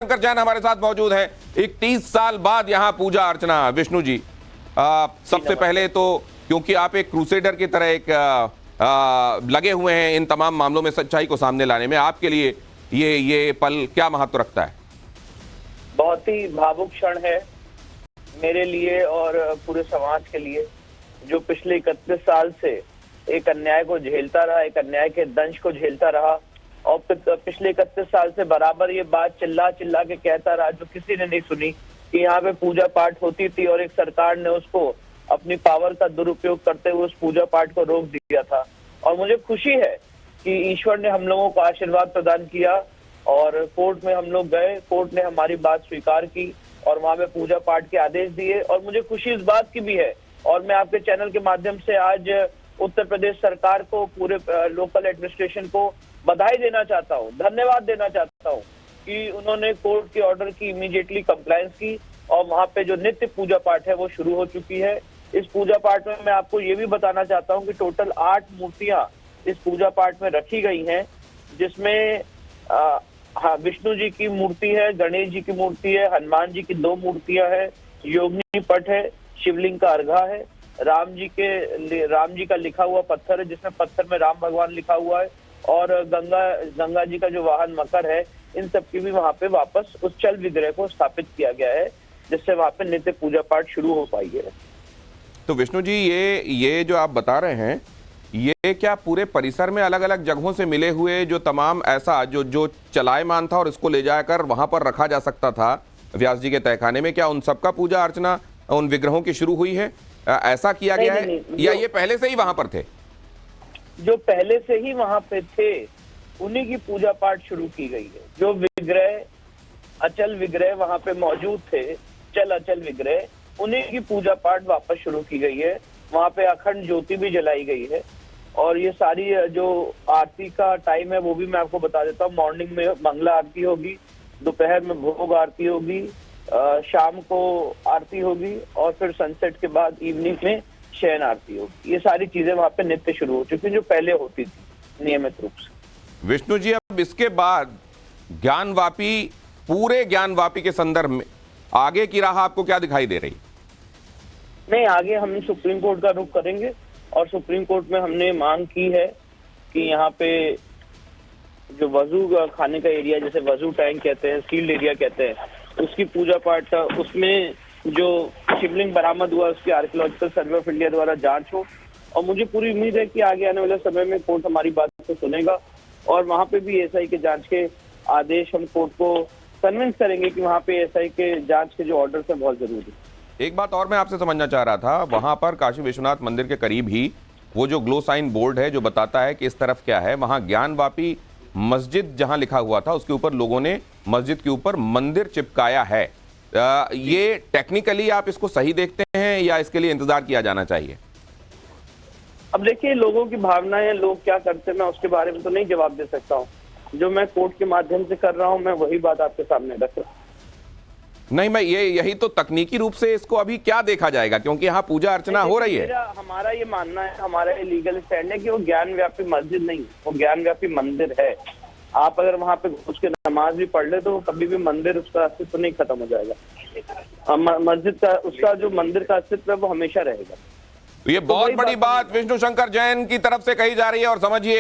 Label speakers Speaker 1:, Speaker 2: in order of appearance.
Speaker 1: शंकर जैन हमारे साथ मौजूद हैं। 31 साल बाद यहाँ पूजा अर्चना। विष्णु जी, सबसे पहले तो क्योंकि आप एक क्रूसेडर की तरह एक लगे हुए हैं इन तमाम मामलों में सच्चाई को सामने लाने में, आपके लिए ये पल क्या महत्व रखता है?
Speaker 2: बहुत ही भावुक क्षण है मेरे लिए और पूरे समाज के लिए, जो पिछले 31 साल से एक अन्याय को झेलता रहा, एक अन्याय के दंश को झेलता रहा और पिछले 31 साल से बराबर ये बात चिल्ला चिल्ला के कहता रहा, जो किसी ने नहीं सुनी कि यहाँ पे पूजा पाठ होती थी और एक सरकार ने उसको अपनी पावर का दुरुपयोग करते हुए उस पूजा पाठ को रोक दिया था। और मुझे खुशी है कि ईश्वर ने हम लोगों को आशीर्वाद प्रदान किया और कोर्ट में हम लोग गए, कोर्ट ने हमारी बात स्वीकार की और वहां पे पूजा पाठ के आदेश दिए। और मुझे खुशी इस बात की भी है और मैं आपके चैनल के माध्यम से आज उत्तर प्रदेश सरकार को, पूरे लोकल एडमिनिस्ट्रेशन को बधाई देना चाहता हूँ, धन्यवाद देना चाहता हूँ कि उन्होंने कोर्ट के ऑर्डर की इमीडिएटली कंप्लायंस की और वहां पे जो नित्य पूजा पाठ है वो शुरू हो चुकी है। इस पूजा पाठ में मैं आपको ये भी बताना चाहता हूँ कि टोटल 8 मूर्तियां इस पूजा पाठ में रखी गई हैं, जिसमें विष्णु जी की मूर्ति है, गणेश जी की मूर्ति है, हनुमान जी की 2 मूर्तियां हैं, योगिनी पट है, शिवलिंग का अर्घा है, राम जी का लिखा हुआ पत्थर है जिसमें पत्थर में राम भगवान लिखा हुआ है और गंगा जी का जो वाहन मकर है, इन सब की भी वहां पे वापस उस चल विग्रह को स्थापित किया गया है, जिससे वहां पे नित्य पूजा पाठ शुरू हो पाई है।
Speaker 1: तो विष्णु जी, ये जो आप बता रहे हैं, ये क्या पूरे परिसर में अलग अलग जगहों से मिले हुए जो तमाम ऐसा जो चलायमान था और इसको ले जाकर वहां पर रखा जा सकता था व्यास जी के तहखाने में, क्या उन सबका पूजा अर्चना उन विग्रहों की शुरू हुई है? ऐसा किया गया है या ये पहले से ही वहां पर थे?
Speaker 2: जो पहले से ही वहां पे थे उन्हीं की पूजा पाठ शुरू की गई है। जो विग्रह, अचल विग्रह वहां पे मौजूद थे, चल अचल विग्रह, उन्हीं की पूजा पाठ वापस शुरू की गई है। वहां पे अखंड ज्योति भी जलाई गई है और ये सारी जो आरती का टाइम है वो भी मैं आपको बता देता हूँ। मॉर्निंग में मंगला आरती होगी, दोपहर में भोग आरती होगी, शाम को आरती होगी और फिर सनसेट के बाद इवनिंग में शयन आरती होगी। ये सारी चीजें वहां पे नित्य शुरू हो चुकी है, जो पहले होती थी नियमित रूप से।
Speaker 1: विष्णु जी, अब इसके बाद ज्ञानवापी, पूरे ज्ञानवापी के संदर्भ में आगे की राह आपको क्या दिखाई दे रही?
Speaker 2: नहीं, आगे हम सुप्रीम कोर्ट का रुख करेंगे और सुप्रीम कोर्ट में हमने मांग की है कि यहाँ पे जो वजू खाने का एरिया, जैसे वजू टैंक कहते हैं, सील्ड एरिया कहते हैं, उसकी पूजा पाठ, उसमें जो शिवलिंग बरामद हुआ उसकी आर्कियोलॉजिकल सर्वे ऑफ इंडिया द्वारा जांच हो। और मुझे पूरी उम्मीद है कि आगे आने वाले समय में कोर्ट हमारी बात को सुनेगा और वहां पे भी एसआई के जांच के आदेश हम कोर्ट को कन्विंस करेंगे कि वहां पे एसआई के जांच के जो ऑर्डर है बहुत जरूरी है।
Speaker 1: एक बात और मैं आपसे समझना चाह रहा था, वहां पर काशी विश्वनाथ मंदिर के करीब ही वो जो ग्लो साइन बोर्ड है जो बताता है कि इस तरफ क्या है, वहां ज्ञानवापी मस्जिद जहां लिखा हुआ था उसके ऊपर लोगों ने मस्जिद के ऊपर मंदिर चिपकाया है। ये टेक्निकली आप इसको सही देखते हैं या इसके लिए इंतजार किया जाना चाहिए?
Speaker 2: अब देखिए, लोगों की भावनाएं, लोग क्या करते हैं, मैं उसके बारे में तो नहीं जवाब दे सकता हूँ। जो मैं कोर्ट के माध्यम से कर रहा हूँ, मैं वही बात आपके सामने रख रहा हूँ।
Speaker 1: नहीं, मैं यही तो तकनीकी रूप से इसको अभी क्या देखा जाएगा, क्योंकि यहाँ पूजा अर्चना हो रही है।
Speaker 2: हमारा ये मानना है, हमारा ये लीगल स्टैंड है कि वो ज्ञानव्यापी मस्जिद नहीं, वो ज्ञानव्यापी मंदिर है। आप अगर वहां पे घुस के नमाज भी पढ़ ले तो कभी भी मंदिर, उसका अस्तित्व नहीं खत्म हो जाएगा। मस्जिद का, उसका जो मंदिर का अस्तित्व है वो हमेशा रहेगा।
Speaker 1: तो ये बहुत बड़ी बात विष्णु शंकर जैन की तरफ से कही जा रही है और समझिए